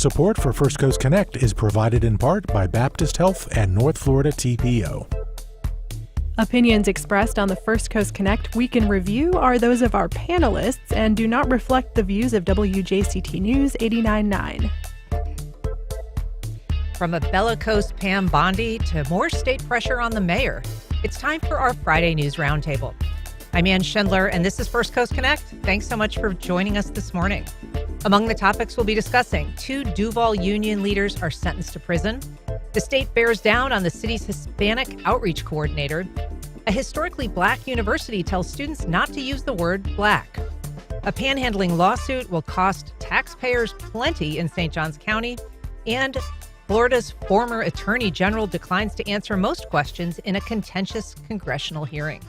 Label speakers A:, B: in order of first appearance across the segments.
A: Support for First Coast Connect is provided in part by Baptist Health and North Florida TPO.
B: Opinions expressed on the First Coast Connect Week in Review are those of our panelists and do not reflect the views of WJCT News 89.9.
C: From a bellicose Pam Bondi to more state pressure on the mayor, it's time for our Friday News Roundtable. I'm Ann Schindler, and this is First Coast Connect. Thanks so much for joining us this morning. Among the topics we'll be discussing, 2 Duval union leaders are sentenced to prison. The state bears down on the city's Hispanic outreach coordinator. A historically black university tells students not to use the word black. A panhandling lawsuit will cost taxpayers plenty in St. Johns County. And Florida's former attorney general declines to answer most questions in a contentious congressional hearing.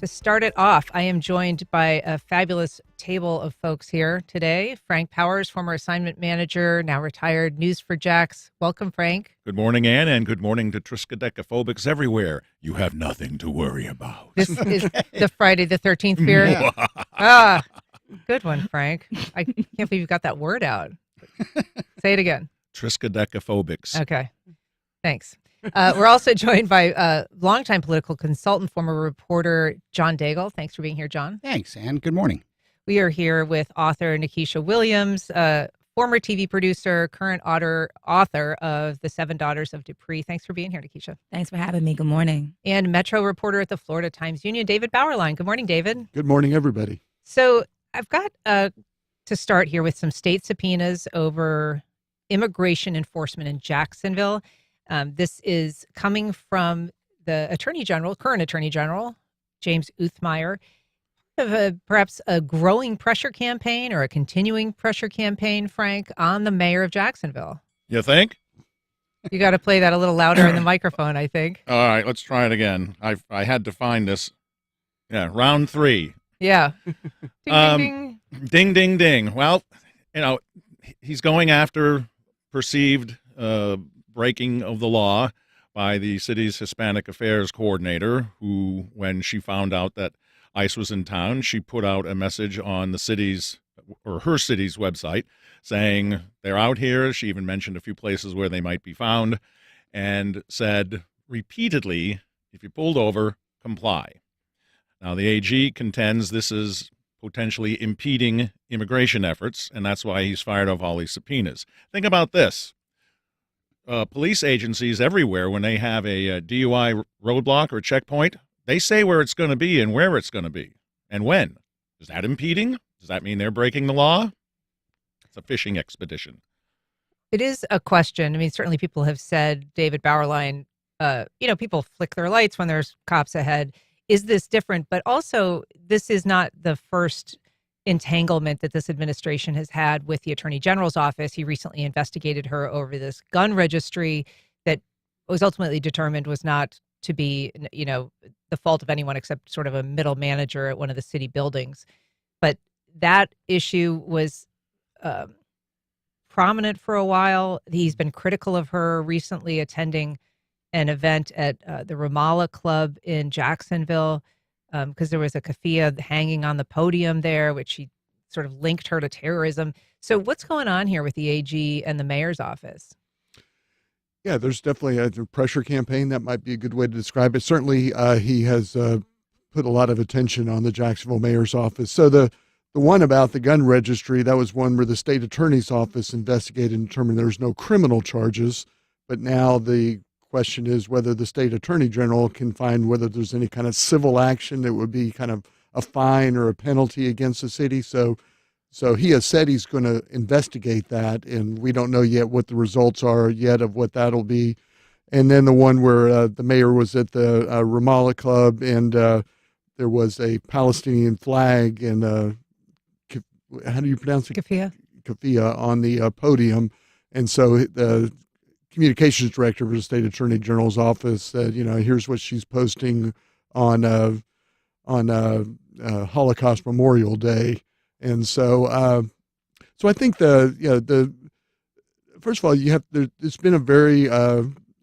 C: To start it off, I am joined by a fabulous table of folks here today. Frank Powers, former assignment manager, now retired, News4JAX. Welcome, Frank.
D: Good morning, Ann, and good morning to Triskaidekaphobics everywhere. You have nothing to worry about.
C: This is the Friday the 13th fear. Good one, Frank. I can't believe you got that word out. Say it again.
D: Triskaidekaphobics.
C: Okay, thanks. We're also joined by longtime political consultant, former reporter John Daigle. Thanks for being here, John.
E: Thanks, Ann. Good morning.
C: We are here with author Nikisha Williams, former TV producer, current author of The 7 Daughters of Dupree. Thanks for being here, Nikisha.
F: Thanks for having me. Good morning.
C: And Metro reporter at the Florida Times-Union, David Bauerlein. Good morning, David.
G: Good morning, everybody.
C: So I've got to start here with some state subpoenas over immigration enforcement in Jacksonville. This is coming from the current Attorney General, James Uthmeier, of perhaps a growing pressure campaign or a continuing pressure campaign, Frank, on the mayor of Jacksonville.
D: You think?
C: You got to play that a little louder in the microphone, I think.
D: All right, let's try it again. I had to find this. Yeah, round 3.
C: Yeah. Ding, ding, ding.
D: Ding, ding, ding. Well, he's going after perceived breaking of the law by the city's Hispanic affairs coordinator, who, when she found out that ICE was in town, she put out a message on the city's or her city's website saying they're out here. She even mentioned a few places where they might be found and said repeatedly, if you're pulled over, comply. Now, the AG contends this is potentially impeding immigration efforts, and that's why he's fired off all these subpoenas. Think about this. Police agencies everywhere, when they have a DUI roadblock or checkpoint, they say where it's going to be and where it's going to be and when. Is that impeding? Does that mean they're breaking the law? It's a fishing expedition.
C: It is a question. I mean, certainly people have said, David Bauerlein, people flick their lights when there's cops ahead. Is this different? But also, this is not the first entanglement that this administration has had with the Attorney General's office. He recently investigated her over this gun registry that was ultimately determined was not to be, the fault of anyone except sort of a middle manager at one of the city buildings. But that issue was prominent for a while. He's been critical of her recently attending an event at the Ramallah Club in Jacksonville because there was a keffiyeh hanging on the podium there, which she sort of linked her to terrorism. So what's going on here with the AG and the mayor's office?
G: Yeah, there's definitely a pressure campaign. That might be a good way to describe it. Certainly, he has put a lot of attention on the Jacksonville mayor's office. So the one about the gun registry, that was one where the state attorney's office investigated and determined there's no criminal charges. But now the question is whether the state attorney general can find whether there's any kind of civil action that would be kind of a fine or a penalty against the city. So he has said he's going to investigate that, and we don't know yet what the results are yet of what that'll be. And then the one where the mayor was at the Ramallah Club, and there was a Palestinian flag and how do you pronounce it? Keffiyeh on the podium. And so the communications director of the state attorney general's office said, here's what she's posting on Holocaust Memorial Day. And so I think first of all, it's been a very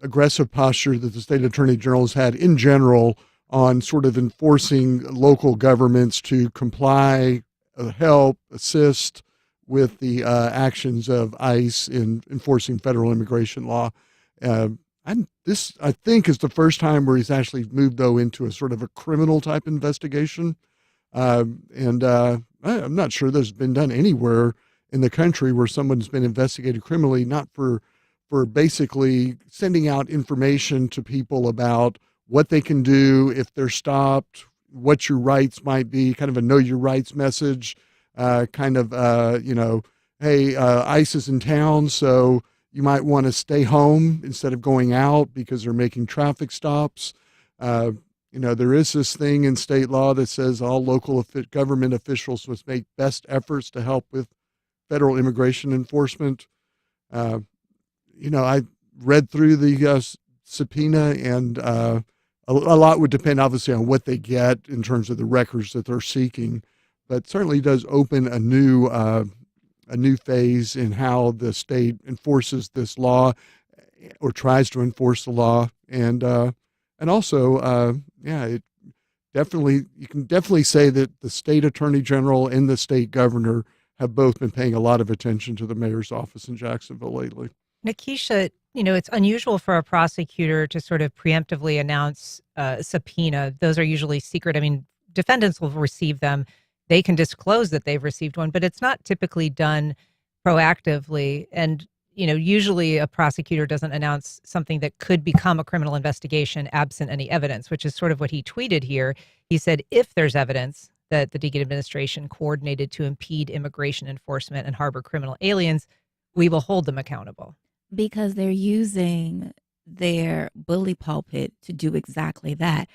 G: aggressive posture that the state attorney general has had in general on sort of enforcing local governments to comply, help, assist with the actions of ICE in enforcing federal immigration law. This, I think, is the first time where he's actually moved, though, into a sort of a criminal type investigation. I'm not sure this has been done anywhere in the country where someone's been investigated criminally, not for basically sending out information to people about what they can do if they're stopped, what your rights might be, kind of a know your rights message, hey, ICE is in town, so you might want to stay home instead of going out because they're making traffic stops. There is this thing in state law that says all local government officials must make best efforts to help with federal immigration enforcement. I read through the subpoena, and a lot would depend, obviously, on what they get in terms of the records that they're seeking, but certainly does open a new phase in how the state enforces this law or tries to enforce the law, and also, it definitely, you can definitely say that the state attorney general and the state governor have both been paying a lot of attention to the mayor's office in Jacksonville lately.
C: Nikisha, it's unusual for a prosecutor to sort of preemptively announce a subpoena. Those are usually secret. I mean, defendants will receive them. They can disclose that they've received one, but it's not typically done proactively. And, usually a prosecutor doesn't announce something that could become a criminal investigation absent any evidence, which is sort of what he tweeted here. He said, if there's evidence that the Deegan administration coordinated to impede immigration enforcement and harbor criminal aliens, we will hold them accountable.
E: Because they're using their bully pulpit to do exactly that.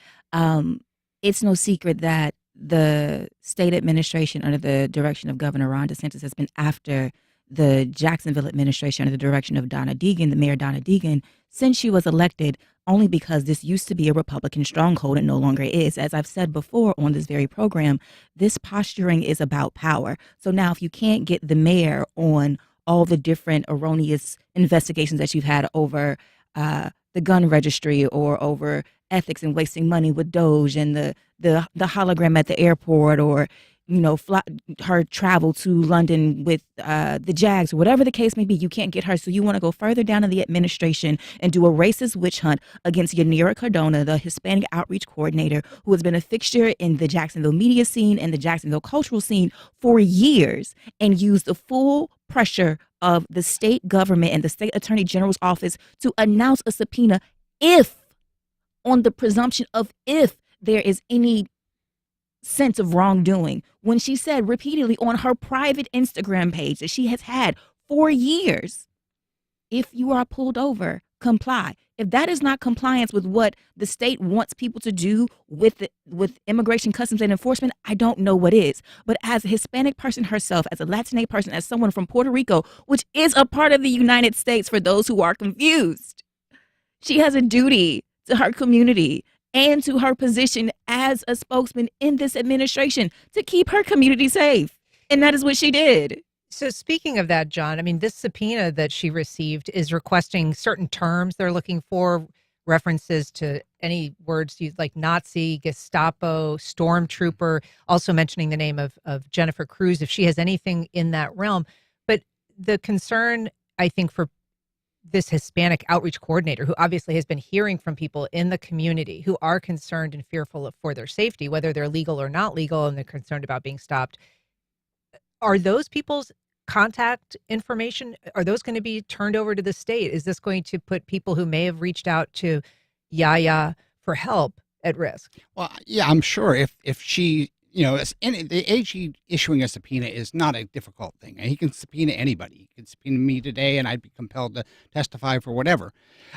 E: It's no secret that the state administration under the direction of Governor Ron DeSantis has been after the Jacksonville administration under the direction of Donna Deegan, the mayor Donna Deegan, since she was elected, only because this used to be a Republican stronghold and no longer is. As I've said before on this very program, this posturing is about power. So now if you can't get the mayor on all the different erroneous investigations that you've had over the gun registry or over ethics and wasting money with Doge and the hologram at the airport, or her travel to London with the Jags, or whatever the case may be, you can't get her. So you want to go further down in the administration and do a racist witch hunt against Yanira Cardona, the Hispanic outreach coordinator, who has been a fixture in the Jacksonville media scene and the Jacksonville cultural scene for years, and use the full pressure of the state government and the state attorney general's office to announce a subpoena on the presumption of if there is any sense of wrongdoing, when she said repeatedly on her private Instagram page that she has had for years, if you are pulled over, comply. If that is not compliance with what the state wants people to do with immigration, customs, and enforcement, I don't know what is. But as a Hispanic person herself, as a Latina person, as someone from Puerto Rico, which is a part of the United States for those who are confused, she has a duty to her community and to her position as a spokesman in this administration to keep her community safe. And that is what she did.
C: So speaking of that, John, I mean, this subpoena that she received is requesting certain terms they're looking for, references to any words used like Nazi, Gestapo, stormtrooper, also mentioning the name of Jennifer Cruz, if she has anything in that realm. But the concern, I think, for this Hispanic outreach coordinator, who obviously has been hearing from people in the community who are concerned and fearful for their safety, whether they're legal or not legal, and they're concerned about being stopped. Are those people's contact information, are those going to be turned over to the state? Is this going to put people who may have reached out to Yaya for help at risk?
F: Well, yeah, I'm sure if she, the AG issuing a subpoena is not a difficult thing. He can subpoena anybody. He can subpoena me today, and I'd be compelled to testify for whatever.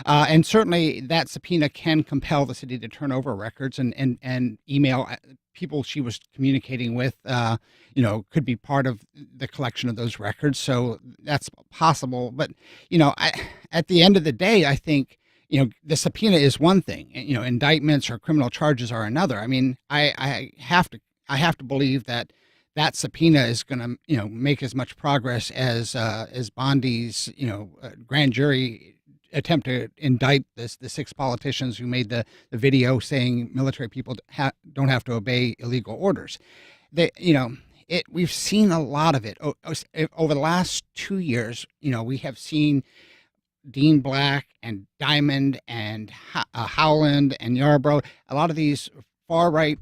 F: And certainly that subpoena can compel the city to turn over records and email people she was communicating with, could be part of the collection of those records. So that's possible. But, at the end of the day, I think, the subpoena is one thing, indictments or criminal charges are another. I mean, I have to believe that subpoena is going to, make as much progress as Bondi's, grand jury attempt to indict the 6 politicians who made the video saying military people don't have to obey illegal orders. we've seen a lot of it over the last 2 years. We have seen Dean Black and Diamond and Howland and Yarborough, a lot of these far right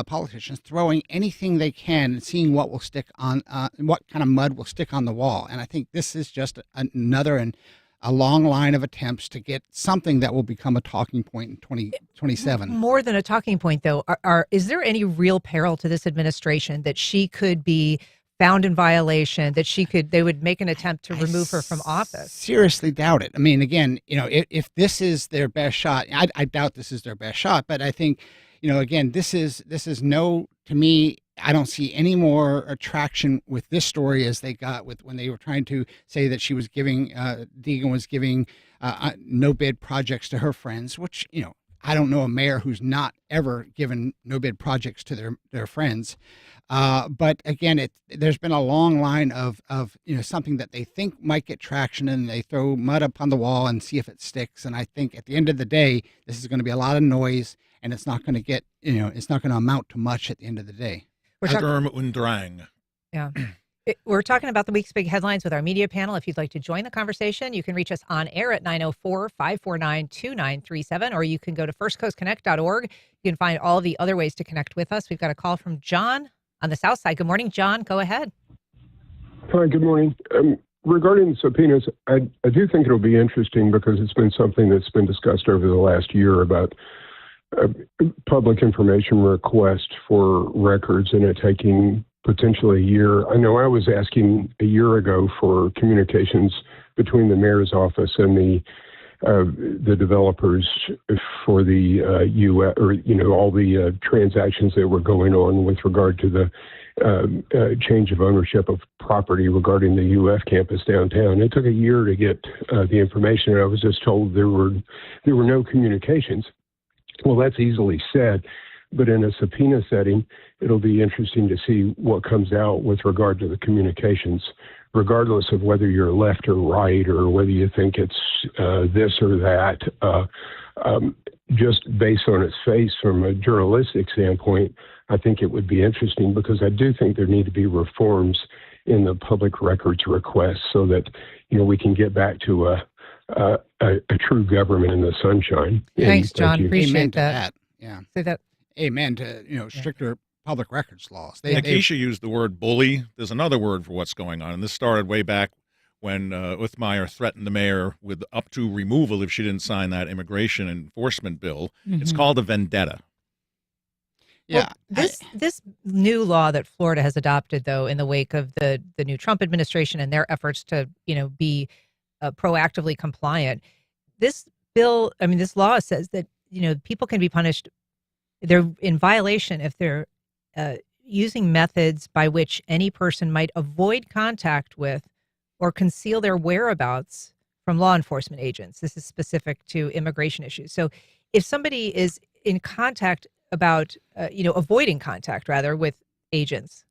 F: politicians throwing anything they can and seeing what will stick on, what kind of mud will stick on the wall. And I think this is just another and a long line of attempts to get something that will become a talking point in 2027.
C: More than a talking point, though, is there any real peril to this administration that she could be found in violation, that they would make an attempt to remove her from office?
F: Seriously doubt it. I mean, again, if this is their best shot, I doubt this is their best shot, but I think, again, this is to me, I don't see any more attraction with this story as they got with when they were trying to say that she was Deegan was giving no bid projects to her friends, which, I don't know a mayor who's not ever given no bid projects to their friends. But again, there's been a long line of something that they think might get traction, and they throw mud up on the wall and see if it sticks. And I think at the end of the day, this is going to be a lot of noise, and it's not going to get, it's not going to amount to much at the end of the day.
D: Sturm und Drang.
C: Yeah. We're talking about the week's big headlines with our media panel. If you'd like to join the conversation, you can reach us on air at 904-549-2937, or you can go to firstcoastconnect.org. You can find all the other ways to connect with us. We've got a call from John on the South Side. Good morning, John. Go ahead.
H: Hi, good morning. Regarding the subpoenas, I do think it'll be interesting because it's been something that's been discussed over the last year about public information request for records and it taking potentially a year. I know I was asking a year ago for communications between the mayor's office and the developers for the U.S. or all the transactions that were going on with regard to the change of ownership of property regarding the UF campus downtown. It took a year to get the information. I was just told there were no communications. Well, that's easily said, but in a subpoena setting, it'll be interesting to see what comes out with regard to the communications, regardless of whether you're left or right or whether you think it's this or that. Just based on its face from a journalistic standpoint, I think it would be interesting because I do think there need to be reforms in the public records request so that, we can get back to a true government in the sunshine.
C: Thanks, John.
F: Amen
C: Appreciate
F: to that. Yeah.
C: Say that.
F: Amen to, stricter public records laws.
D: Keisha used the word bully. There's another word for what's going on. And this started way back when Uthmeier threatened the mayor with up to removal if she didn't sign that immigration enforcement bill. Mm-hmm. It's called a vendetta.
F: Yeah.
C: Well, this new law that Florida has adopted, though, in the wake of the new Trump administration and their efforts to, be proactively compliant, this law says that, people can be punished. They're in violation if they're using methods by which any person might avoid contact with or conceal their whereabouts from law enforcement agents. This is specific to immigration issues. So if somebody is in contact avoiding contact rather with agents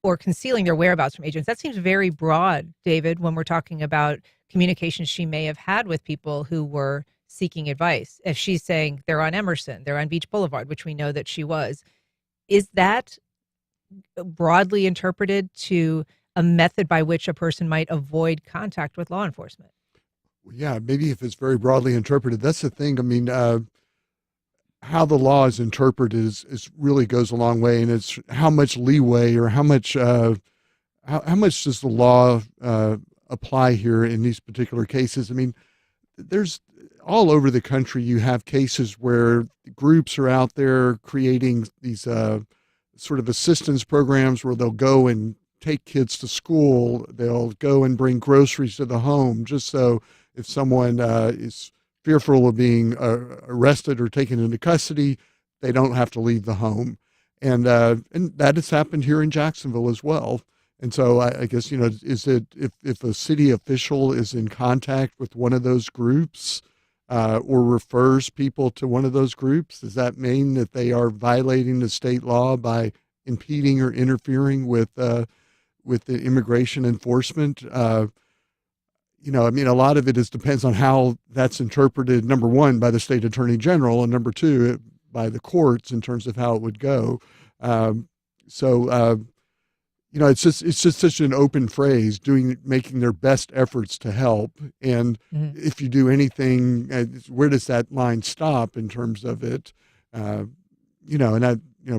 C: or concealing their whereabouts from agents, that seems very broad, David, when we're talking about communications she may have had with people who were seeking advice. If she's saying they're on Emerson, they're on Beach Boulevard, which we know that she was, is that broadly interpreted to a method by which a person might avoid contact with law enforcement?
G: Yeah, maybe if it's very broadly interpreted, that's the thing. I mean, how the law is interpreted is really goes a long way, and it's how much leeway or how much does the law apply here in these particular cases. I mean, there's all over the country you have cases where groups are out there creating these sort of assistance programs where they'll go and take kids to school, they'll go and bring groceries to the home, just so if someone is fearful of being arrested or taken into custody, they don't have to leave the home. And that has happened here in Jacksonville as well. And so I guess, is it if a city official is in contact with one of those groups or refers people to one of those groups, does that mean that they are violating the state law by impeding or interfering with the immigration enforcement? A lot of it depends on how that's interpreted, number one, by the state attorney general, and number two, by the courts in terms of how it would go. it's just such an open phrase, making their best efforts to help. And if you do anything, where does that line stop in terms of it?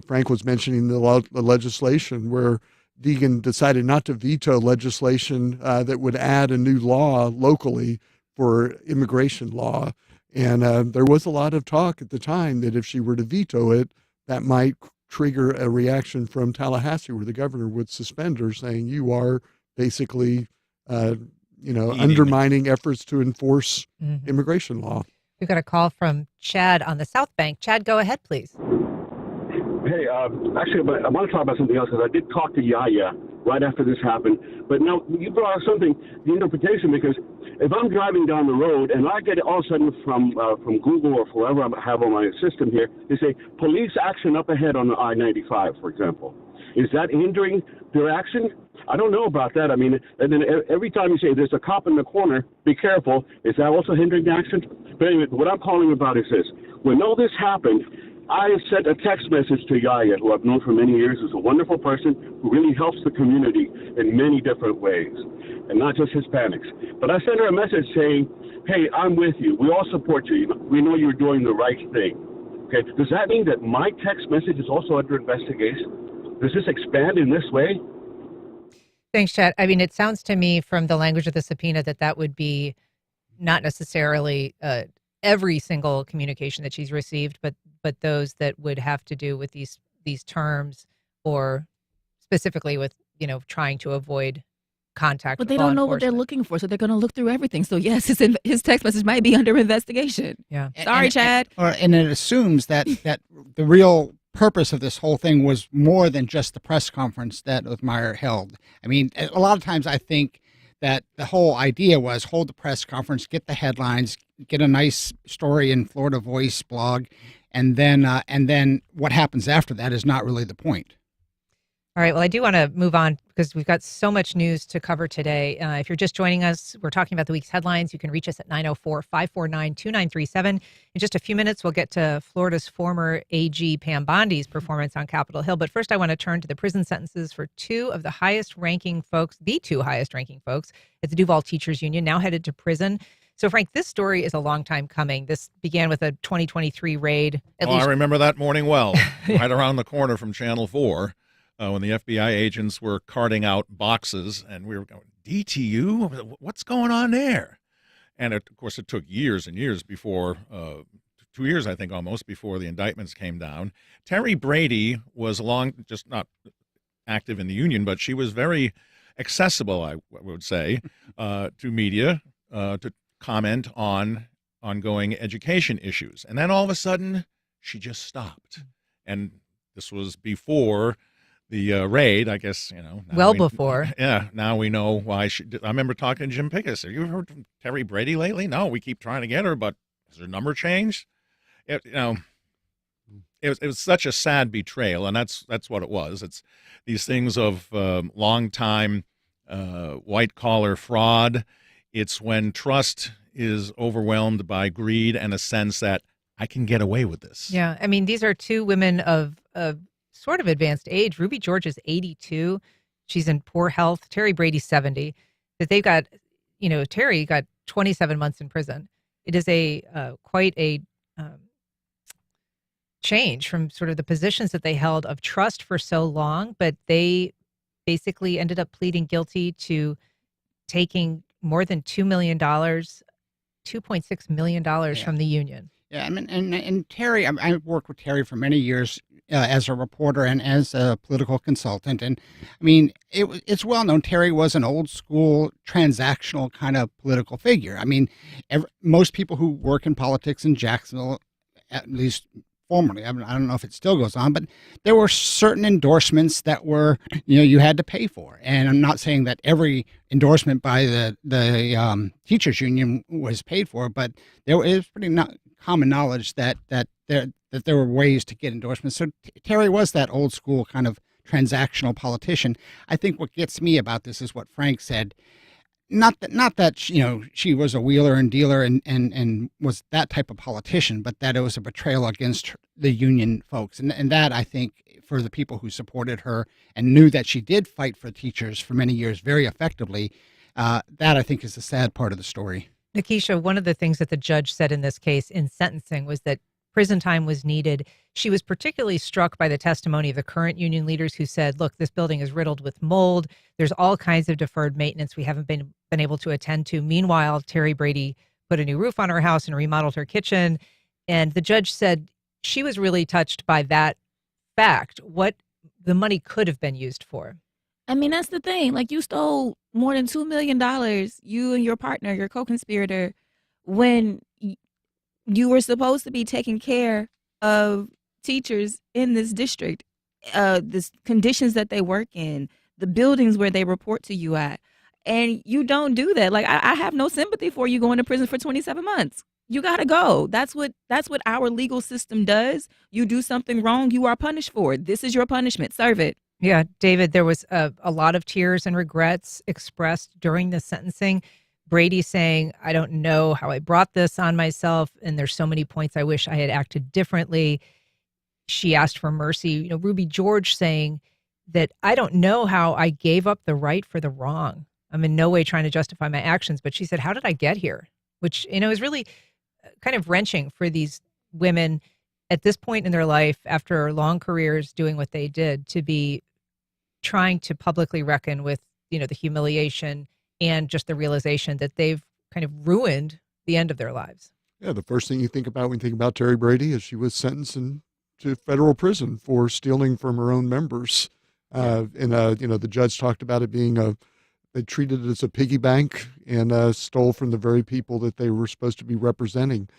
G: Frank was mentioning the legislation where Deegan decided not to veto legislation that would add a new law locally for immigration law. And there was a lot of talk at the time that if she were to veto it, that might trigger a reaction from Tallahassee where the governor would suspend her, saying you are basically, undermining efforts to enforce immigration law.
C: We've got a call from Chad on the South Bank. Chad, go ahead, please.
I: Hey, actually, I want to talk about something else because I did talk to Yaya right after this happened. But now you brought up something, the interpretation, because if I'm driving down the road and I get all of a sudden from Google or whoever I have on my system here, they say police action up ahead on the I-95, for example. Is that hindering their action? I don't know about that. I mean, and then every time you say there's a cop in the corner, be careful, is that also hindering the action? But anyway, what I'm calling about is this. When all this happened, I sent a text message to Yaya, who I've known for many years, who's a wonderful person who really helps the community in many different ways, and not just Hispanics. But I sent her a message saying, hey, I'm with you. We all support you. We know you're doing the right thing. Okay. Does that mean that my text message is also under investigation? Does this expand in this way?
C: Thanks, Chad. I mean, it sounds to me from the language of the subpoena that would be not necessarily every single communication that she's received, but those that would have to do with these terms, or specifically with trying to avoid contact.
E: But
C: with
E: they
C: law
E: don't know what they're
C: enforcement.
E: looking for, so they're going to look through everything. So yes, his text message might be under investigation.
C: Yeah.
E: Sorry, Chad.
F: And it assumes that the real purpose of this whole thing was more than just the press conference that Othmeyer held. I mean, a lot of times I think that the whole idea was hold the press conference, get the headlines, get a nice story in Florida Voice blog, and then what happens after that is not really the point.
C: All right. Well, I do want to move on because we've got so much news to cover today. If you're just joining us, we're talking about the week's headlines. You can reach us at 904-549-2937. In just a few minutes, we'll get to Florida's former AG Pam Bondi's performance on Capitol Hill. But first, I want to turn to the prison sentences for two of the highest-ranking folks, the two highest-ranking folks at the Duval Teachers Union, now headed to prison. So, Frank, this story is a long time coming. This began with a 2023 raid.
D: I remember that morning well, right around the corner from Channel 4. When the FBI agents were carting out boxes, and we were going, DTU? What's going on there? And of course, it took years and years before, 2 years, I think, almost, before the indictments came down. Terry Brady was just not active in the union, but she was very accessible, I would say, to media, to comment on ongoing education issues. And then all of a sudden, she just stopped. And this was before the raid, I guess,
C: before.
D: Yeah, now we know why she did. I remember talking to Jim Pickus. Have you heard from Terry Brady lately? No, we keep trying to get her, but has her number changed? It was such a sad betrayal, and that's what it was. It's these things of long-time white-collar fraud. It's when trust is overwhelmed by greed and a sense that I can get away with this.
C: Yeah, I mean, these are two women of sort of advanced age. Ruby George is 82. She's in poor health. Terry Brady's 70. That they've got, Terry got 27 months in prison. It is quite a change from sort of the positions that they held of trust for so long, but they basically ended up pleading guilty to taking more than $2 million, $2.6 million from the union.
F: Yeah, I mean, and Terry, I worked with Terry for many years as a reporter and as a political consultant. And I mean, it's well known Terry was an old school transactional kind of political figure. I mean, most people who work in politics in Jacksonville, at least formerly, I don't know if it still goes on, but there were certain endorsements that were, you had to pay for. And I'm not saying that every endorsement by the teachers union was paid for, but there is pretty common knowledge that there were ways to get endorsements. So Terry was that old school kind of transactional politician. I think what gets me about this is what Frank said. not that she was a wheeler and dealer and was that type of politician, but that it was a betrayal against the union folks, and that I think for the people who supported her and knew that she did fight for teachers for many years very effectively, that I think is the sad part of the story.
C: Nikisha, one of the things that the judge said in this case in sentencing was that prison time was needed. She was particularly struck by the testimony of the current union leaders who said, look, this building is riddled with mold. There's all kinds of deferred maintenance we haven't been able to attend to. Meanwhile, Terry Brady put a new roof on her house and remodeled her kitchen. And the judge said she was really touched by that fact, what the money could have been used for.
E: I mean, that's the thing. Like, you stole more than $2 million, you and your partner, your co-conspirator, when you were supposed to be taking care of teachers in this district, the conditions that they work in, the buildings where they report to you at, and you don't do that. Like, I have no sympathy for you going to prison for 27 months. You got to go. That's what our legal system does. You do something wrong, you are punished for it. This is your punishment. Serve it.
C: Yeah, David, there was a lot of tears and regrets expressed during the sentencing. Brady saying, I don't know how I brought this on myself, and there's so many points I wish I had acted differently. She asked for mercy. Ruby George saying that I don't know how I gave up the right for the wrong. I'm in no way trying to justify my actions, but she said, how did I get here? Which, is really kind of wrenching for these women at this point in their life, after long careers doing what they did, to be trying to publicly reckon with, the humiliation and just the realization that they've kind of ruined the end of their lives.
G: Yeah, the first thing you think about when you think about Terry Brady is she was sentenced to federal prison for stealing from her own members. The judge talked about it being they treated it as a piggy bank and stole from the very people that they were supposed to be representing.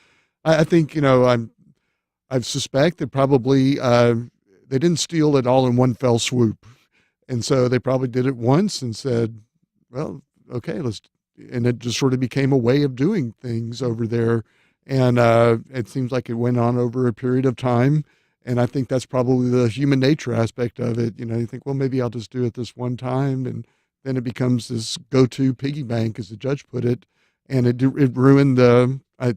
G: I think, I suspect that probably they didn't steal it all in one fell swoop. And so they probably did it once and said, well, okay, and it just sort of became a way of doing things over there. And it seems like it went on over a period of time. And I think that's probably the human nature aspect of it. You think, well, maybe I'll just do it this one time. And then it becomes this go-to piggy bank, as the judge put it. And it ruined I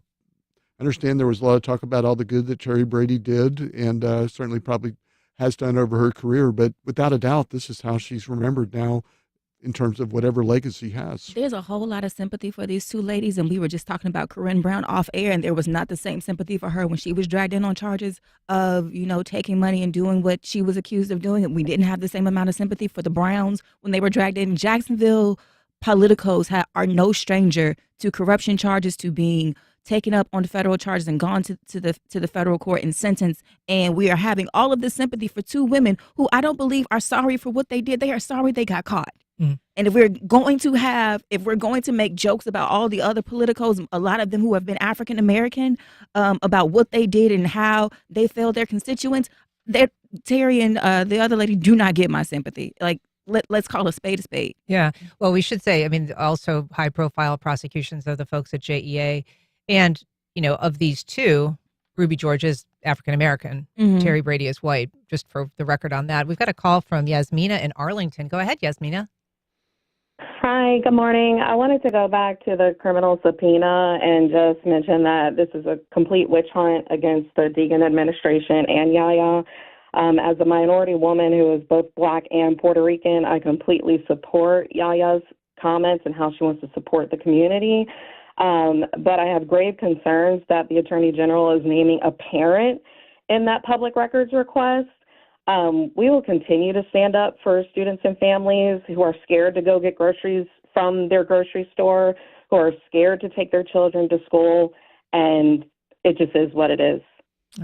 G: understand there was a lot of talk about all the good that Terry Brady did, and certainly probably has done over her career. But without a doubt, this is how she's remembered now in terms of whatever legacy has.
E: There's a whole lot of sympathy for these two ladies, and we were just talking about Corinne Brown off air, and there was not the same sympathy for her when she was dragged in on charges of, taking money and doing what she was accused of doing. And we didn't have the same amount of sympathy for the Browns when they were dragged in. Jacksonville politicos are no stranger to corruption charges, to being taken up on the federal charges and gone to the federal court and sentenced. And we are having all of this sympathy for two women who I don't believe are sorry for what they did. They are sorry they got caught. Mm. And if we're going to make jokes about all the other politicos, a lot of them who have been African American, about what they did and how they failed their constituents, Terry and the other lady do not get my sympathy. Like, let's call a spade a spade.
C: Yeah. Well, we should say, also high profile prosecutions of the folks at JEA. And, of these two, Ruby George is African American. Mm-hmm. Terry Brady is white, just for the record on that. We've got a call from Yasmina in Arlington. Go ahead, Yasmina.
J: Hi, good morning. I wanted to go back to the criminal subpoena and just mention that this is a complete witch hunt against the Deegan administration and Yaya. As a minority woman who is both Black and Puerto Rican, I completely support Yaya's comments and how she wants to support the community. But I have grave concerns that the Attorney General is naming a parent in that public records request. We will continue to stand up for students and families who are scared to go get groceries from their grocery store, who are scared to take their children to school, and it just is what it is.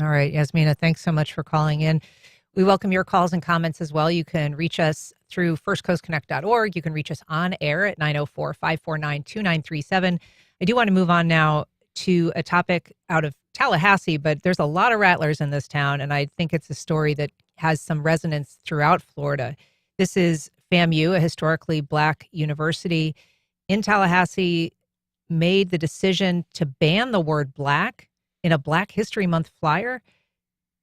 C: All right, Yasmina, thanks so much for calling in. We welcome your calls and comments as well. You can reach us through firstcoastconnect.org. You can reach us on air at 904-549-2937. I do want to move on now to a topic out of Tallahassee, but there's a lot of rattlers in this town, and I think it's a story that has some resonance throughout Florida. This is FAMU, a historically Black university in Tallahassee, made the decision to ban the word Black in a Black History Month flyer.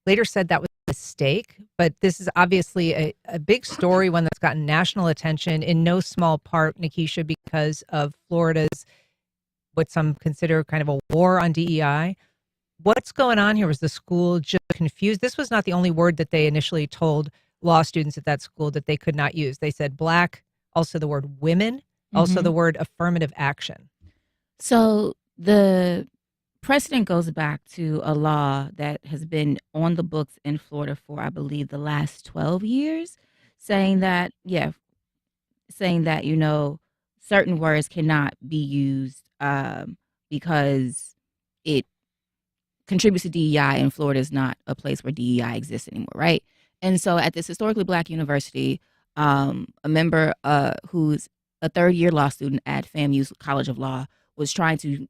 C: Later said that was a mistake, but this is obviously a big story, one that's gotten national attention in no small part, Nikisha, because because of Florida's, what some consider kind of a war on DEI. What's going on here? Was the school just confused? This was not the only word that they initially told law students at that school that they could not use. They said black, also the word women, also the word affirmative action.
E: So the precedent goes back to a law that has been on the books in Florida for, I believe, the last 12 years, saying that, certain words cannot be used because it contributes to DEI, and Florida is not a place where DEI exists anymore, right? And so at this historically black university, a member who's a third-year law student at FAMU's College of Law was trying to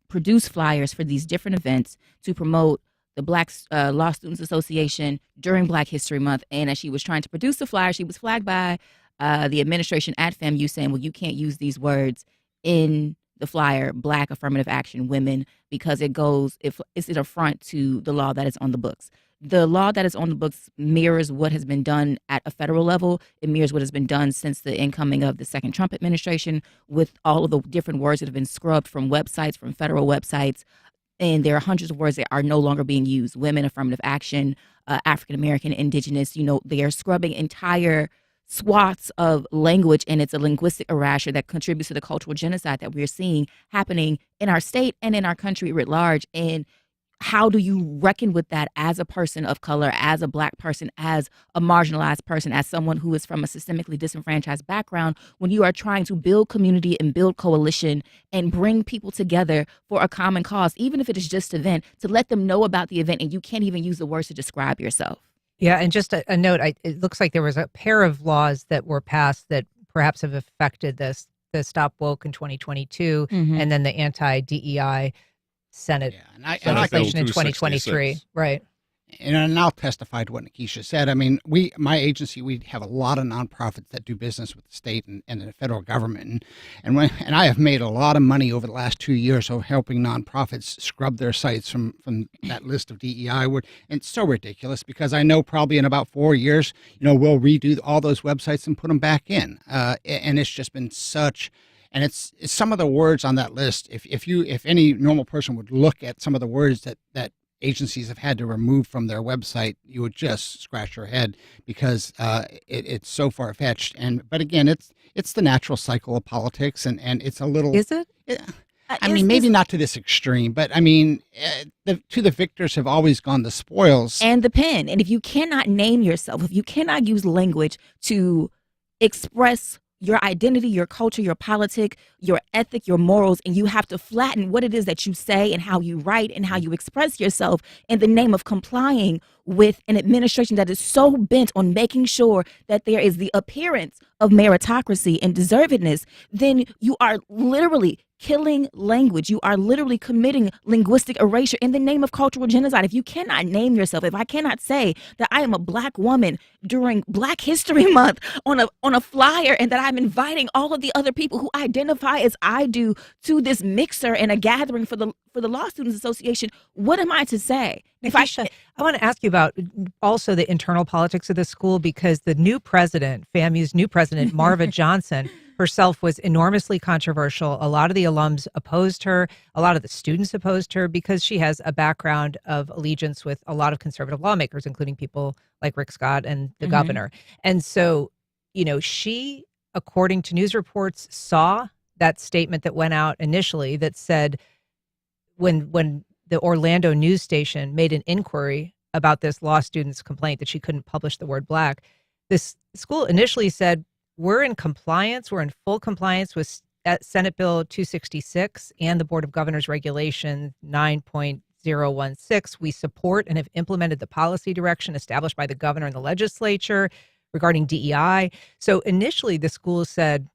E: produce flyers for these different events to promote the Black Law Students Association during Black History Month. And as she was trying to produce the flyer, she was flagged by the administration at FAMU saying, well, you can't use these words in the flyer, black, affirmative action, women, because it's an affront to the law that is on the books. The law that is on the books mirrors what has been done at a federal level. It mirrors what has been done since the incoming of the second Trump administration, with all of the different words that have been scrubbed from websites, from federal websites. And there are hundreds of words that are no longer being used. Women, affirmative action, African American, indigenous, they are scrubbing entire swaths of language, and it's a linguistic erasure that contributes to the cultural genocide that we're seeing happening in our state and in our country writ large. And how do you reckon with that as a person of color, as a black person, as a marginalized person, as someone who is from a systemically disenfranchised background, when you are trying to build community and build coalition and bring people together for a common cause, even if it is just an event, to let them know about the event, and you can't even use the words to describe yourself?
C: Yeah, and just a note, it looks like there was a pair of laws that were passed that perhaps have affected this, the Stop Woke in 2022, and then the anti-DEI Senate legislation in 2023. Right.
F: And I'll testify to what Nikisha said. I mean, my agency, we have a lot of nonprofits that do business with the state and the federal government. And I have made a lot of money over the last 2 years of helping nonprofits scrub their sites from that list of DEI word. And it's so ridiculous because I know probably in about 4 years, we'll redo all those websites and put them back in. And it's just been such... And it's some of the words on that list. If any normal person would look at some of the words that agencies have had to remove from their website, you would just scratch your head because it's so far fetched. But again, it's the natural cycle of politics, and it's a little.
C: Is it?
F: I mean, maybe not to this extreme, but I mean, to the victors have always gone the spoils
E: and the pen. And if you cannot name yourself, if you cannot use language to express your identity, your culture, your politic, your ethic, your morals, and you have to flatten what it is that you say and how you write and how you express yourself in the name of complying with an administration that is so bent on making sure that there is the appearance of meritocracy and deservedness, then you are literally killing language. You are literally committing linguistic erasure in the name of cultural genocide. If you cannot name yourself, if I cannot say that I am a black woman during Black History Month on a flyer, and that I'm inviting all of the other people who identify as I do to this mixer and a gathering for the Law Students Association, what am I to say?
C: I want to ask you about also the internal politics of the school, because the new president, FAMU's new president, Marva Johnson, herself was enormously controversial. A lot of the alums opposed her. A lot of the students opposed her because she has a background of allegiance with a lot of conservative lawmakers, including people like Rick Scott and the governor. And so, she, according to news reports, saw that statement that went out initially that said when the Orlando news station made an inquiry about this law student's complaint that she couldn't publish the word black, this school initially said, we're in compliance. We're in full compliance with Senate Bill 266 and the Board of Governors Regulation 9.016. We support and have implemented the policy direction established by the governor and the legislature regarding DEI. So initially, the school said,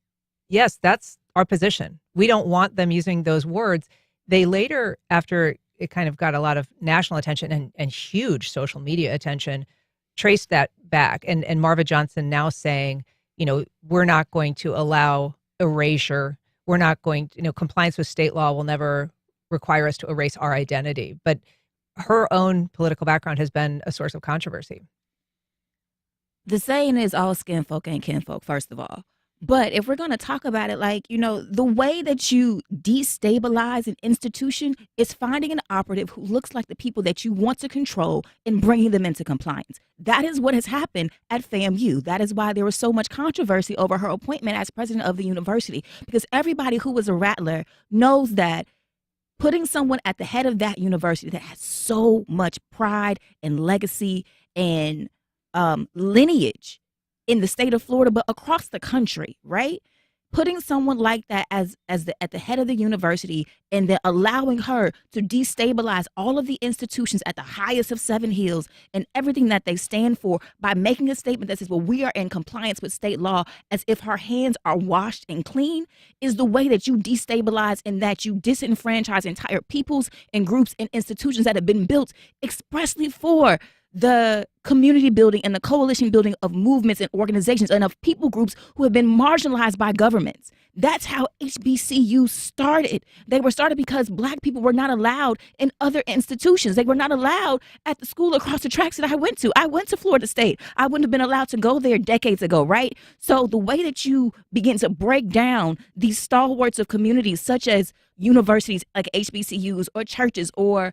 C: yes, that's our position. We don't want them using those words. They later, after it kind of got a lot of national attention and huge social media attention, traced that back. And Marva Johnson now saying, we're not going to allow erasure. We're not going to, compliance with state law will never require us to erase our identity. But her own political background has been a source of controversy.
E: The saying is all skin folk ain't kinfolk, first of all. But if we're going to talk about it, like, the way that you destabilize an institution is finding an operative who looks like the people that you want to control and bringing them into compliance. That is what has happened at FAMU. That is why there was so much controversy over her appointment as president of the university, because everybody who was a rattler knows that putting someone at the head of that university that has so much pride and legacy and lineage in the state of Florida, but across the country, right? Putting someone like that at the head of the university and then allowing her to destabilize all of the institutions at the highest of Seven Hills and everything that they stand for by making a statement that says, well, we are in compliance with state law, as if her hands are washed and clean, is the way that you destabilize and that you disenfranchise entire peoples and groups and institutions that have been built expressly for the community building and the coalition building of movements and organizations and of people groups who have been marginalized by governments. That's how HBCUs started. They were started because Black people were not allowed in other institutions. They were not allowed at the school across the tracks that I went to. I went to Florida State. I wouldn't have been allowed to go there decades ago, right? So the way that you begin to break down these stalwarts of communities, such as universities like HBCUs or churches or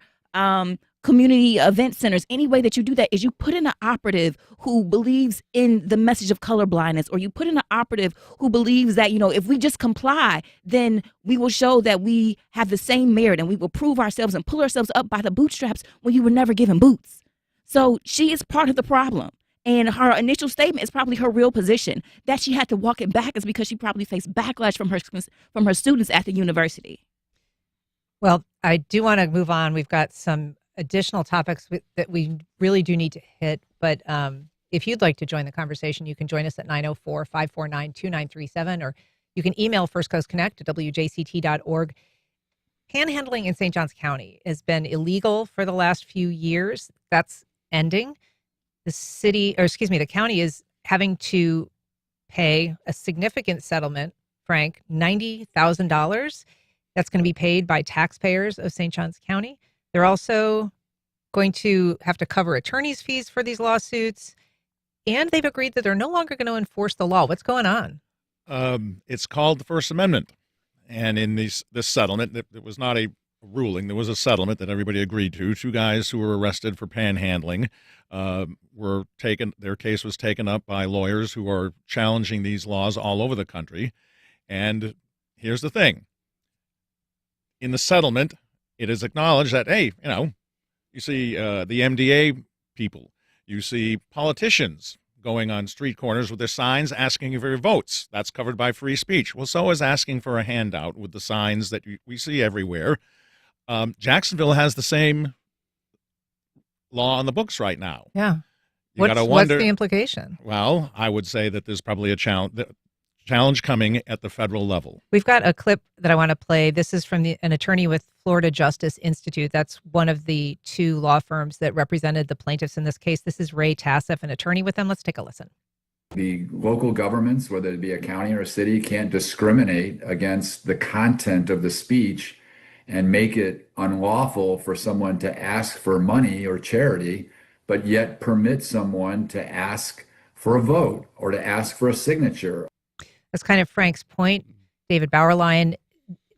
E: community event centers, any way that you do that is you put in an operative who believes in the message of colorblindness, or you put in an operative who believes that, if we just comply, then we will show that we have the same merit and we will prove ourselves and pull ourselves up by the bootstraps when you were never given boots. So she is part of the problem. And her initial statement is probably her real position. That she had to walk it back is because she probably faced backlash from her students at the university.
C: Well, I do want to move on. We've got some additional topics that we really do need to hit. But if you'd like to join the conversation, you can join us at 904-549-2937, or you can email First Coast Connect at wjct.org. Panhandling in St. Johns County has been illegal for the last few years. That's ending. The county is having to pay a significant settlement, Frank, $90,000. That's going to be paid by taxpayers of St. Johns County. They're also going to have to cover attorney's fees for these lawsuits, and they've agreed that they're no longer going to enforce the law. What's going on?
D: It's called the First Amendment, and in this settlement, it was not a ruling. There was a settlement that everybody agreed to. Two guys who were arrested for panhandling were taken. Their case was taken up by lawyers who are challenging these laws all over the country. And here's the thing: in the settlement, it is acknowledged that, hey, you see the MDA people, you see politicians going on street corners with their signs asking for your votes. That's covered by free speech. Well, so is asking for a handout with the signs that we see everywhere. Jacksonville has the same law on the books right now.
C: Yeah.
D: What's
C: the implication?
D: Well, I would say that there's probably a challenge coming at the federal level.
C: We've got a clip that I want to play. This is from an attorney with Florida Justice Institute. That's one of the two law firms that represented the plaintiffs in this case. This is Ray Tassif, an attorney with them. Let's take a listen.
K: The local governments, whether it be a county or a city, can't discriminate against the content of the speech and make it unlawful for someone to ask for money or charity, but yet permit someone to ask for a vote or to ask for a signature.
C: That's kind of Frank's point. David Bauerlein,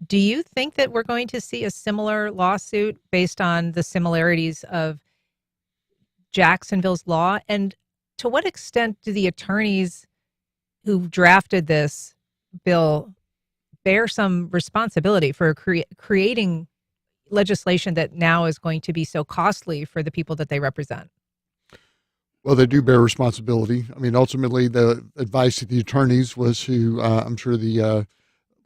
C: do you think that we're going to see a similar lawsuit based on the similarities of Jacksonville's law? And to what extent do the attorneys who drafted this bill bear some responsibility for creating legislation that now is going to be so costly for the people that they represent?
G: Well, they do bear responsibility. I mean, ultimately, the advice of the attorneys was who I'm sure the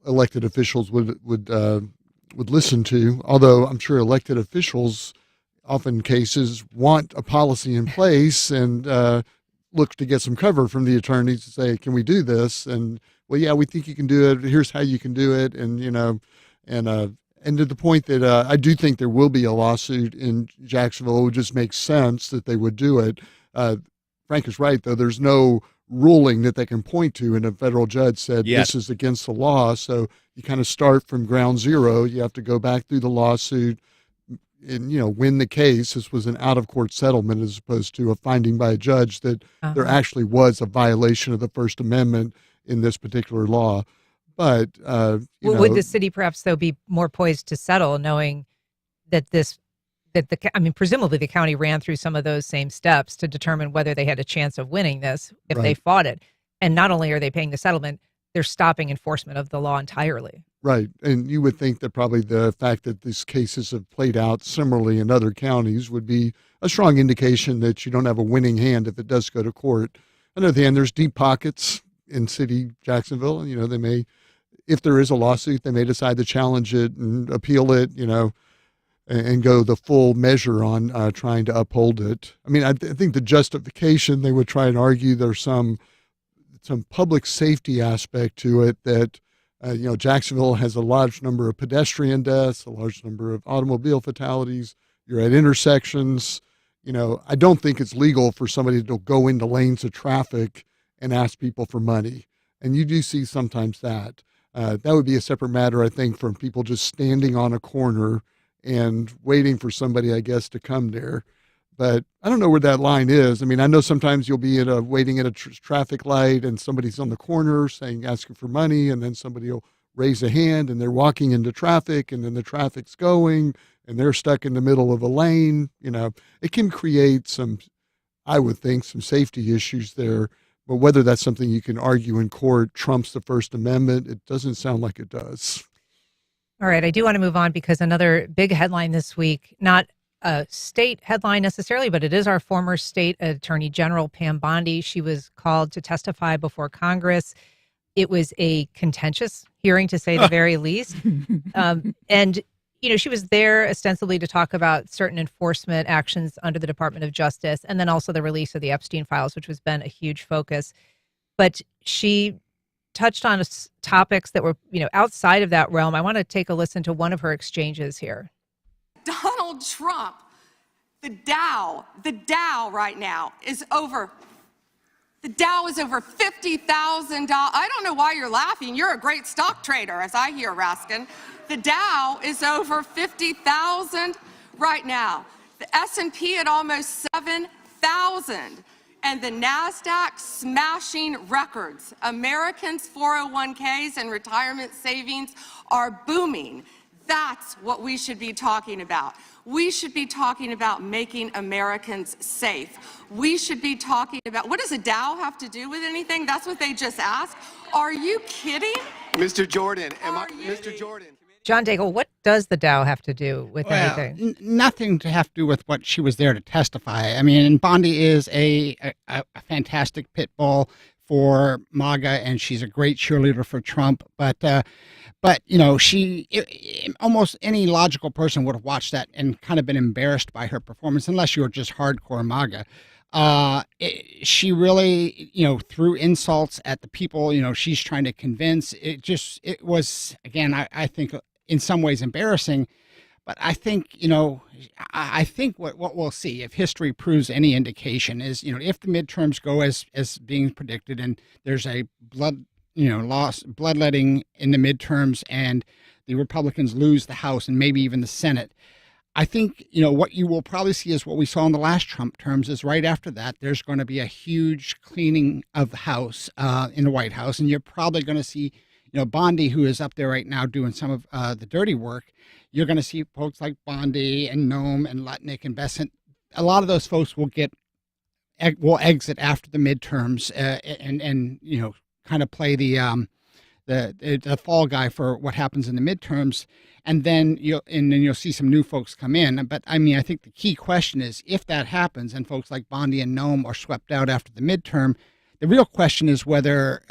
G: elected officials would listen to. Although I'm sure elected officials, often cases, want a policy in place and look to get some cover from the attorneys to say, "Can we do this?" And well, yeah, we think you can do it. Here's how you can do it, and and to the point that I do think there will be a lawsuit in Jacksonville. It would just make sense that they would do it. Frank is right, though. There's no ruling that they can point to, and a federal judge said this is against the law. So you kind of start from ground zero. You have to go back through the lawsuit and, win the case. This was an out-of-court settlement as opposed to a finding by a judge that there actually was a violation of the First Amendment in this particular law. But
C: would the city perhaps, though, be more poised to settle, knowing that presumably the county ran through some of those same steps to determine whether they had a chance of winning this if they fought it. And not only are they paying the settlement, they're stopping enforcement of the law entirely.
G: Right. And you would think that probably the fact that these cases have played out similarly in other counties would be a strong indication that you don't have a winning hand if it does go to court. On the other hand, there's deep pockets in city Jacksonville. You know, they may, if there is a lawsuit, they may decide to challenge it and appeal it, you know, and go the full measure on trying to uphold it. I mean, I think the justification, they would try and argue there's some public safety aspect to it that, Jacksonville has a large number of pedestrian deaths, a large number of automobile fatalities. You're at intersections. You know, I don't think it's legal for somebody to go into lanes of traffic and ask people for money. And you do see sometimes that. That would be a separate matter, I think, from people just standing on a corner and waiting for somebody, I guess, to come there. But I don't know where that line is. I mean, I know sometimes you'll be waiting at a traffic light and somebody's on the corner asking for money, and then somebody will raise a hand and they're walking into traffic, and then the traffic's going and they're stuck in the middle of a lane. You know, it can create I would think, some safety issues there. But whether that's something you can argue in court trumps the First Amendment, it doesn't sound like it does.
C: All right, I do want to move on because another big headline this week, not a state headline necessarily, but it is our former state attorney general, Pam Bondi. She was called to testify before Congress. It was a contentious hearing, to say the very least. And, she was there ostensibly to talk about certain enforcement actions under the Department of Justice, and then also the release of the Epstein files, which has been a huge focus. But she touched on topics that were, outside of that realm. I want to take a listen to one of her exchanges here.
L: Donald Trump, the Dow right now is over. The Dow is over $50,000. I don't know why you're laughing. You're a great stock trader, as I hear, Raskin. The Dow is over 50,000 right now. The S&P at almost 7,000. And the NASDAQ smashing records. Americans' 401ks and retirement savings are booming. That's what we should be talking about. We should be talking about making Americans safe. We should be talking about, what does a Dow have to do with anything? That's what they just asked. Are you kidding?
M: Mr. Jordan, Mr. Jordan.
C: John Daigle, what does the Dow have to do with anything?
F: Nothing to have to do with what she was there to testify. I mean, Bondi is a fantastic pit bull for MAGA, and she's a great cheerleader for Trump. But almost any logical person would have watched that and kind of been embarrassed by her performance, unless you were just hardcore MAGA. She really, threw insults at the people, she's trying to convince. It was, again, I think in some ways embarrassing. But I think, what we'll see, if history proves any indication, is, if the midterms go as being predicted, and there's a bloodletting in the midterms, and the Republicans lose the House and maybe even the Senate, I think, what you will probably see is what we saw in the last Trump terms is right after that, there's going to be a huge cleaning of the House in the White House. And you're probably going to see, Bondi, who is up there right now doing some of the dirty work. You're going to see folks like Bondi and Noem and Lutnick and Bessent. A lot of those folks will exit after the midterms and kind of play the fall guy for what happens in the midterms. And then you'll see some new folks come in. But I mean, I think the key question is, if that happens and folks like Bondi and Noem are swept out after the midterm, the real question is whether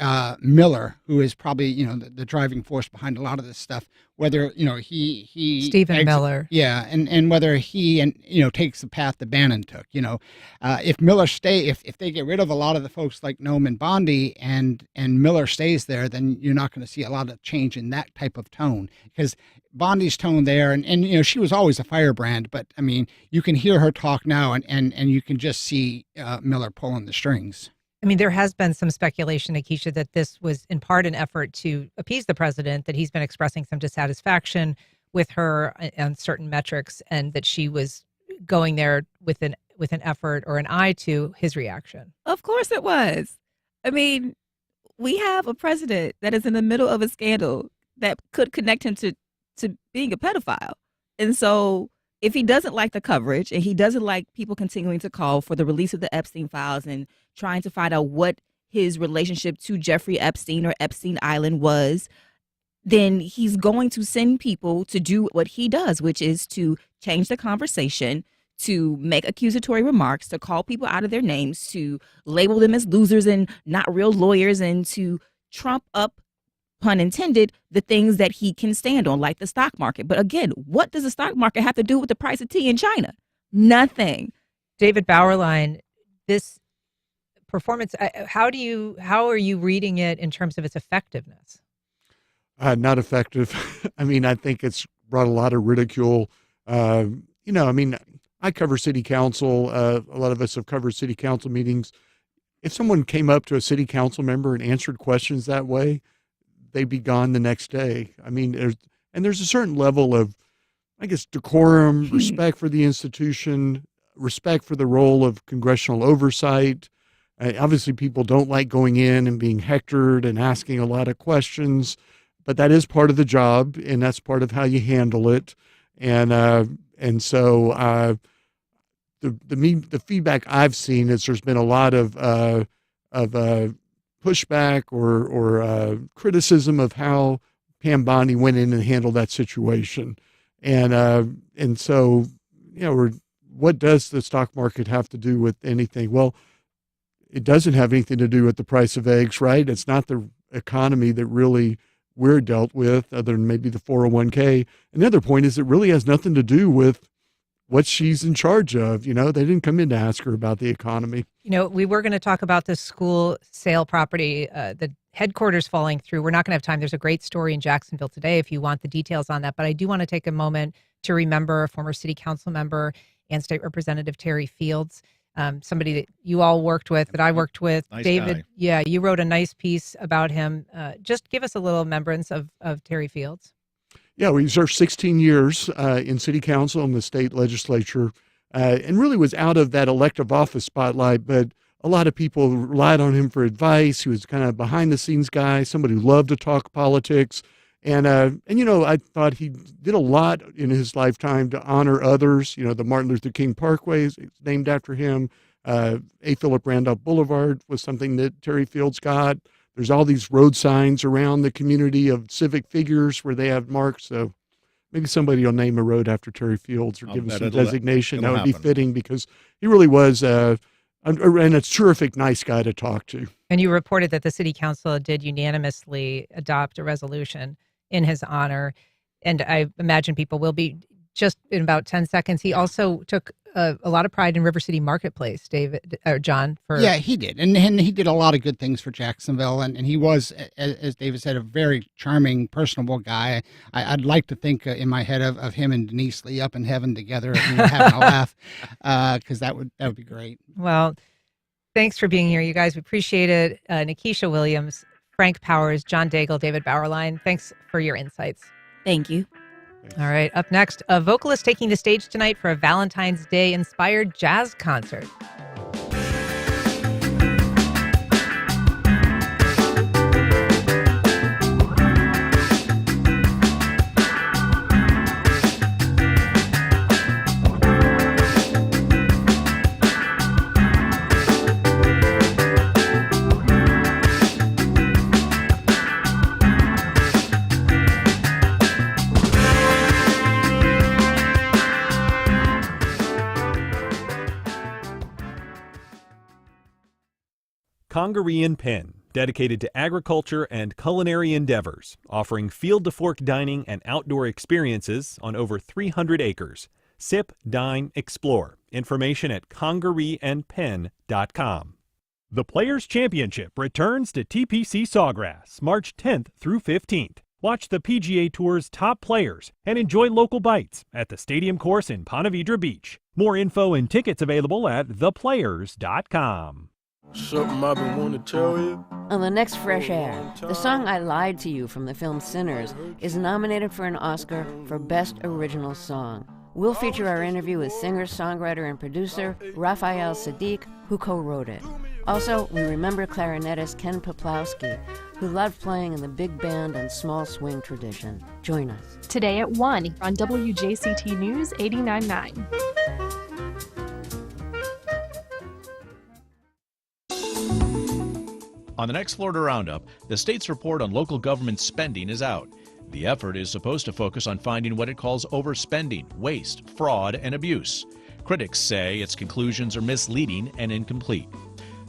F: Miller, who is probably the driving force behind a lot of this stuff, whether he
C: Stephen Miller,
F: and whether he takes the path that Bannon took. If Miller if they get rid of a lot of the folks like Noem and Bondi, and Miller stays there, then you're not going to see a lot of change in that type of tone, because Bondi's tone there, and she was always a firebrand, but I mean, you can hear her talk now, and you can just see Miller pulling the strings.
C: I mean, there has been some speculation, Akeisha, that this was in part an effort to appease the president, that he's been expressing some dissatisfaction with her on certain metrics, and that she was going there with an effort or an eye to his reaction.
E: Of course it was. I mean, we have a president that is in the middle of a scandal that could connect him to being a pedophile. And so if he doesn't like the coverage and he doesn't like people continuing to call for the release of the Epstein files and trying to find out what his relationship to Jeffrey Epstein or Epstein Island was, then he's going to send people to do what he does, which is to change the conversation, to make accusatory remarks, to call people out of their names, to label them as losers and not real lawyers, and to trump up, pun intended, the things that he can stand on, like the stock market. But again, what does the stock market have to do with the price of tea in China? Nothing.
C: David Bauerlein, this performance, how are you reading it in terms of its effectiveness?
G: Not effective. I mean, I think it's brought a lot of ridicule. I cover city council. A lot of us have covered city council meetings. If someone came up to a city council member and answered questions that way, they'd be gone the next day. I mean, there's a certain level of, I guess, decorum, respect for the institution, respect for the role of congressional oversight. Obviously, people don't like going in and being hectored and asking a lot of questions, but that is part of the job, and that's part of how you handle it. And so the feedback I've seen is there's been a lot of pushback or criticism of how Pam Bondi went in and handled that situation. And so, what does the stock market have to do with anything? Well, it doesn't have anything to do with the price of eggs, right? It's not the economy that really we're dealt with, other than maybe the 401k. And the other point is it really has nothing to do with what she's in charge of. They didn't come in to ask her about the economy.
C: We were going to talk about this school sale property, the headquarters falling through. We're not going to have time. There's a great story in Jacksonville today if you want the details on that. But I do want to take a moment to remember a former city council member and State Representative Terry Fields, somebody that you all worked with, that I worked with.
D: Nice
C: David,
D: guy.
C: Yeah, you wrote a nice piece about him. Just give us a little remembrance of Terry Fields.
G: Yeah, we served 16 years in city council and the state legislature, and really was out of that elective office spotlight, but a lot of people relied on him for advice. He was kind of behind the scenes guy, somebody who loved to talk politics. And I thought he did a lot in his lifetime to honor others. The Martin Luther King Parkway is named after him. A. Philip Randolph Boulevard was something that Terry Fields got. There's all these road signs around the community of civic figures where they have marks. So maybe somebody will name a road after Terry Fields or give him some designation. That would be fitting because he really was and a terrific, nice guy to talk to.
C: And you reported that the city council did unanimously adopt a resolution in his honor. And I imagine people will be just in about 10 seconds. He also took a lot of pride in River City Marketplace, David or John.
F: Yeah, he did. And he did a lot of good things for Jacksonville. And he was, as David said, a very charming, personable guy. I'd like to think in my head of him and Denise Lee up in heaven together, having a laugh, because that would be great.
C: Well, thanks for being here, you guys. We appreciate it. Nikisha Williams, Frank Powers, John Daigle, David Bauerlein. Thanks for your insights.
E: Thank you.
C: All right. Up next, a vocalist taking the stage tonight for a Valentine's Day inspired jazz concert.
N: Congaree and Pen, dedicated to agriculture and culinary endeavors, offering field-to-fork dining and outdoor experiences on over 300 acres. Sip, dine, explore. Information at congareeandpen.com. The Players' Championship returns to TPC Sawgrass, March 10th through 15th. Watch the PGA Tour's top players and enjoy local bites at the stadium course in Ponte Vedra Beach. More info and tickets available at theplayers.com.
O: Something I've been wanting to tell you.
P: On the next Fresh Air, the song I Lied to You from the film Sinners is nominated for an Oscar for Best Original Song. We'll feature our interview with singer, songwriter, and producer Raphael Sadiq, who co-wrote it. Also, we remember clarinetist Ken Poplawski, who loved playing in the big band and small swing tradition. Join us.
B: Today at 1 on WJCT News 89.9.
Q: On the next Florida Roundup, the state's report on local government spending is out. The effort is supposed to focus on finding what it calls overspending, waste, fraud, and abuse. Critics say its conclusions are misleading and incomplete.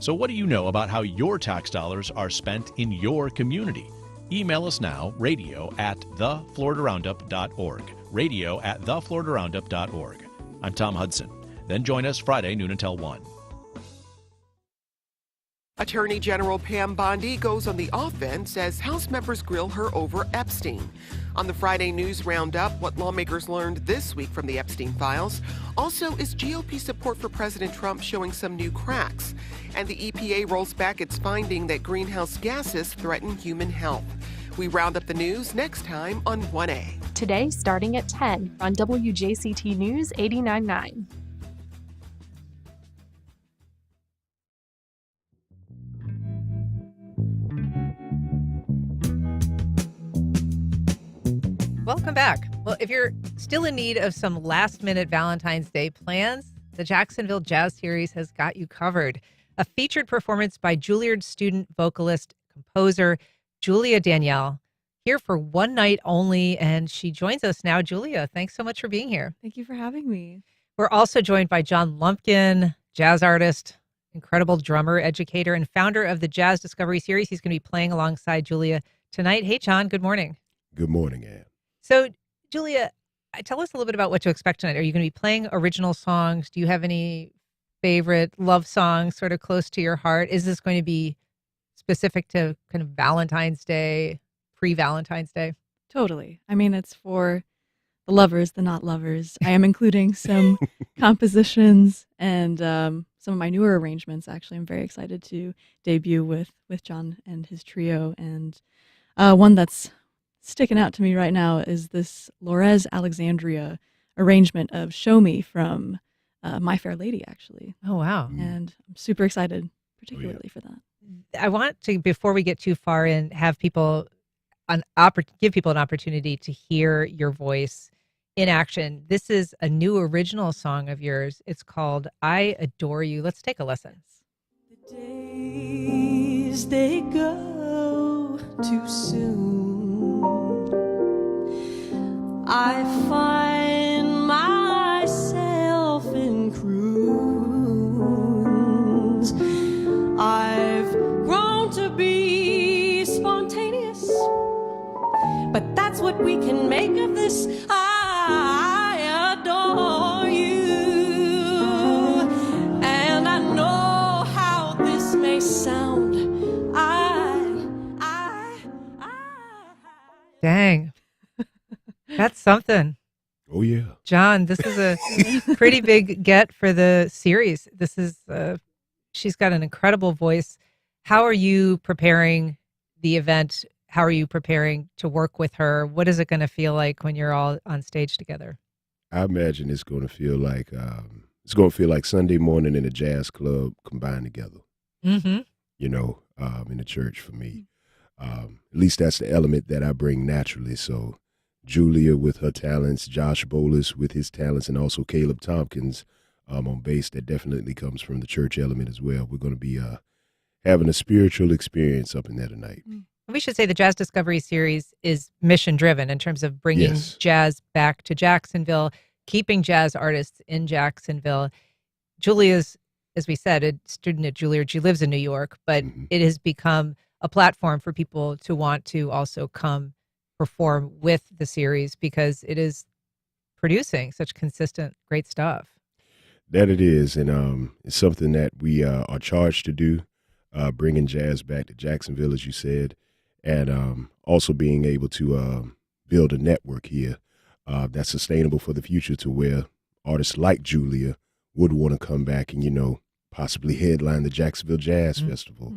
Q: So what do you know about how your tax dollars are spent in your community? Email us now, radio@thefloridaroundup.org. radio@thefloridaroundup.org. I'm Tom Hudson. Then join us Friday, noon until 1.
R: Attorney General Pam Bondi goes on the offense as House members grill her over Epstein. On the Friday News Roundup, what lawmakers learned this week from the Epstein files. Also, is GOP support for President Trump showing some new cracks? And the EPA rolls back its finding that greenhouse gases threaten human health. We round up the news next time on 1A.
B: Today, starting at 10 on WJCT News 89.9.
C: Welcome back. Well, if you're still in need of some last-minute Valentine's Day plans, the Jacksonville Jazz Series has got you covered. A featured performance by Juilliard student vocalist, composer Julia Danielle, here for one night only, and she joins us now. Julia, thanks so much for being here.
S: Thank you for having me.
C: We're also joined by John Lumpkin, jazz artist, incredible drummer, educator, and founder of the Jazz Discovery Series. He's going to be playing alongside Julia tonight. Hey, John, good morning.
T: Good morning, Ann.
C: So, Julia, tell us a little bit about what to expect tonight. Are you going to be playing original songs? Do you have any favorite love songs sort of close to your heart? Is this going to be specific to kind of Valentine's Day, pre-Valentine's Day?
S: Totally. I mean, it's for the lovers, the not lovers. I am including some compositions and some of my newer arrangements. Actually, I'm very excited to debut with John and his trio. And one that's sticking out to me right now is this Lorez Alexandria arrangement of Show Me from My Fair Lady, actually.
C: Oh, wow.
S: And I'm super excited, particularly for that.
C: I want to, before we get too far in, have people give people an opportunity to hear your voice in action. This is a new original song of yours. It's called I Adore You. Let's take a listen.
U: The days, they go too soon. I find myself in croons. I've grown to be spontaneous, but that's what we can make of this. I adore you, and I know how this may sound.
C: Dang. That's something.
T: Oh, yeah.
C: John, this is a pretty big get for the series. This is, she's got an incredible voice. How are you preparing the event? How are you preparing to work with her? What is it going to feel like when you're all on stage together?
T: I imagine it's going to feel like Sunday morning in a jazz club combined together.
C: Mm-hmm.
T: You know, in the church for me. At least that's the element that I bring naturally. So Julia with her talents, Josh Bolis with his talents, and also Caleb Tompkins on bass. That definitely comes from the church element as well. We're going to be having a spiritual experience up in there tonight.
C: We should say the Jazz Discovery Series is mission-driven in terms of bringing jazz back to Jacksonville, keeping jazz artists in Jacksonville. Julia's, as we said, a student at Juilliard. She lives in New York, but it has become a platform for people to want to also come perform with the series because it is producing such consistent, great stuff.
T: That it is, and it's something that we are charged to do, bringing jazz back to Jacksonville, as you said, and also being able to build a network here that's sustainable for the future to where artists like Julia would want to come back and, you know, possibly headline the Jacksonville Jazz Festival,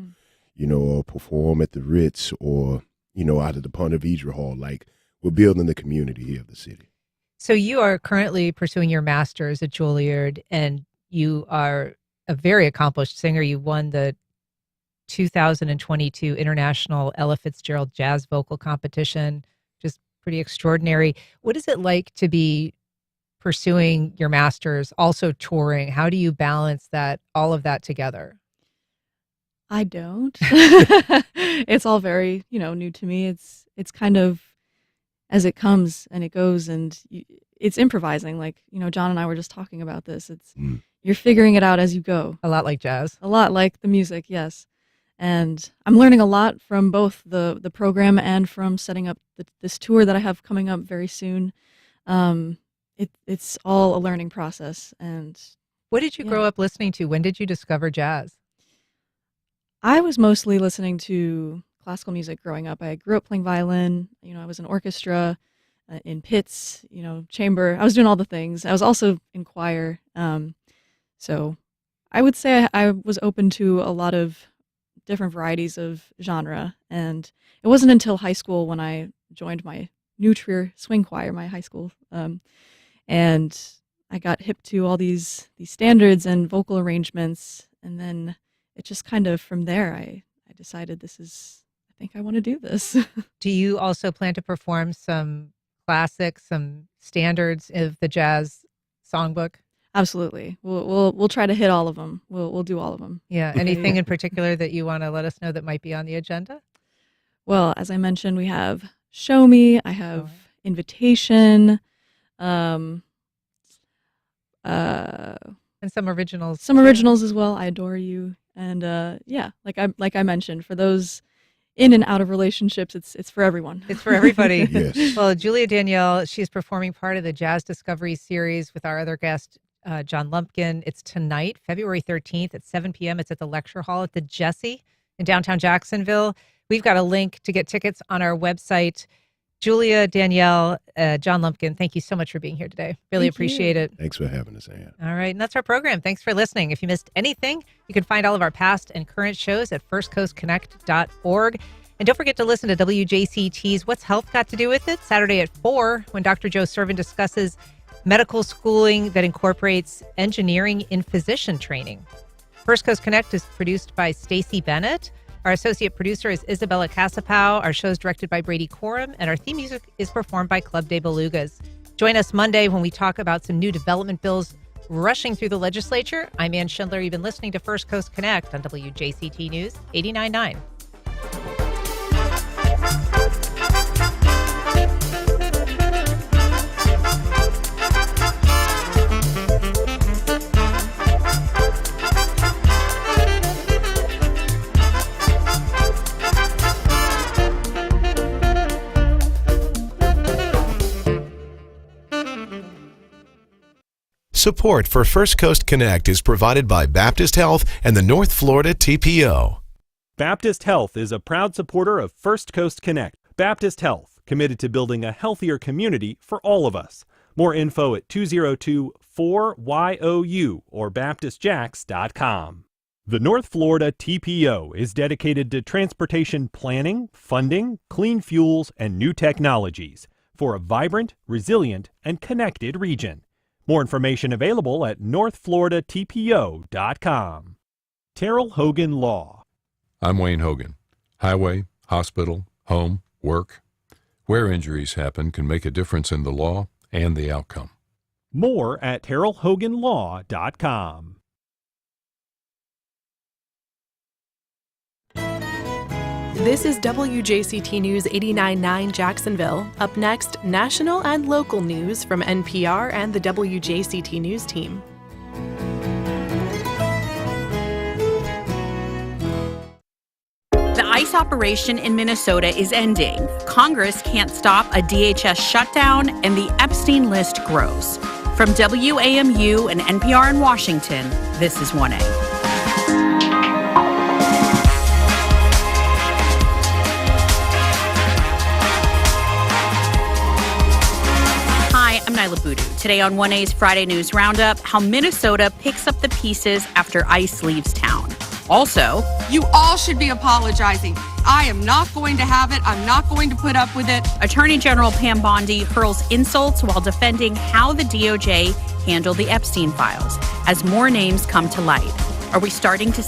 T: you know, or perform at the Ritz or, you know, out of the Ponte Vedra Hall. Like, we're building the community here of the city.
C: So you are currently pursuing your master's at Juilliard, and you are a very accomplished singer. You won the 2022 International Ella Fitzgerald Jazz Vocal Competition. Just pretty extraordinary. What is it like to be pursuing your master's, also touring? How do you balance all of that together?
S: I don't. It's all very, new to me. It's kind of as it comes and it goes, and it's improvising. Like, John and I were just talking about this. You're figuring it out as you go.
C: A lot like jazz. A
S: lot like the music, yes. And I'm learning a lot from both the program and from setting up this tour that I have coming up very soon. It's all a learning process. And
C: what did you grow up listening to? When did you discover jazz?
S: I was mostly listening to classical music growing up. I grew up playing violin. I was in orchestra, in pits, chamber. I was doing all the things. I was also in choir. So I would say I was open to a lot of different varieties of genre. And it wasn't until high school when I joined my New Trier swing choir, my high school. And I got hip to all these standards and vocal arrangements. And then it just kind of, from there, I decided I think I want to do this.
C: Do you also plan to perform some classics, some standards of the jazz songbook?
S: Absolutely. We'll try to hit all of them. We'll do all of them.
C: Yeah. Anything in particular that you want to let us know that might be on the agenda?
S: Well, as I mentioned, we have Show Me. I have Invitation.
C: And some originals.
S: Some originals as well. I Adore You. And like I mentioned, for those in and out of relationships, it's for everyone.
C: It's for everybody.
T: Yes.
C: Well, Julia Danielle, she's performing part of the Jazz Discovery series with our other guest, John Lumpkin. It's tonight, February 13th at 7 p.m. It's at the Lecture Hall at the Jessie in downtown Jacksonville. We've got a link to get tickets on our website. Julia Danielle, John Lumpkin, thank you so much for being here today. Really appreciate it.
T: Thanks for having us, Ann.
C: All right, and that's our program. Thanks for listening. If you missed anything, you can find all of our past and current shows at firstcoastconnect.org. And don't forget to listen to WJCT's What's Health Got to Do with It? Saturday at 4 when Dr. Joe Servin discusses medical schooling that incorporates engineering in physician training. First Coast Connect is produced by Stacey Bennett. Our associate producer is Isabella Casapow. Our show is directed by Brady Coram, and our theme music is performed by Club de Belugas. Join us Monday when we talk about some new development bills rushing through the legislature. I'm Ann Schindler. You've been listening to First Coast Connect on WJCT News 89.9.
A: Support for First Coast Connect is provided by Baptist Health and the North Florida TPO.
N: Baptist Health is a proud supporter of First Coast Connect. Baptist Health, committed to building a healthier community for all of us. More info at 202-4YOU or baptistjacks.com. The North Florida TPO is dedicated to transportation planning, funding, clean fuels, and new technologies for a vibrant, resilient, and connected region. More information available at northfloridatpo.com. Terrell Hogan Law.
V: I'm Wayne Hogan. Highway, hospital, home, work. Where injuries happen can make a difference in the law and the outcome.
N: More at terrellhoganlaw.com.
B: This is WJCT News 89.9 Jacksonville. Up next, national and local news from NPR and the WJCT News team.
W: The ICE operation in Minnesota is ending. Congress can't stop a DHS shutdown, and the Epstein list grows. From WAMU and NPR in Washington, this is 1A. I'm Nyla Boodoo. Today on 1A's Friday News Roundup, how Minnesota picks up the pieces after ICE leaves town. Also,
L: you all should be apologizing. I am not going to have it. I'm not going to put up with it.
W: Attorney General Pam Bondi hurls insults while defending how the DOJ handled the Epstein files as more names come to light. Are we starting to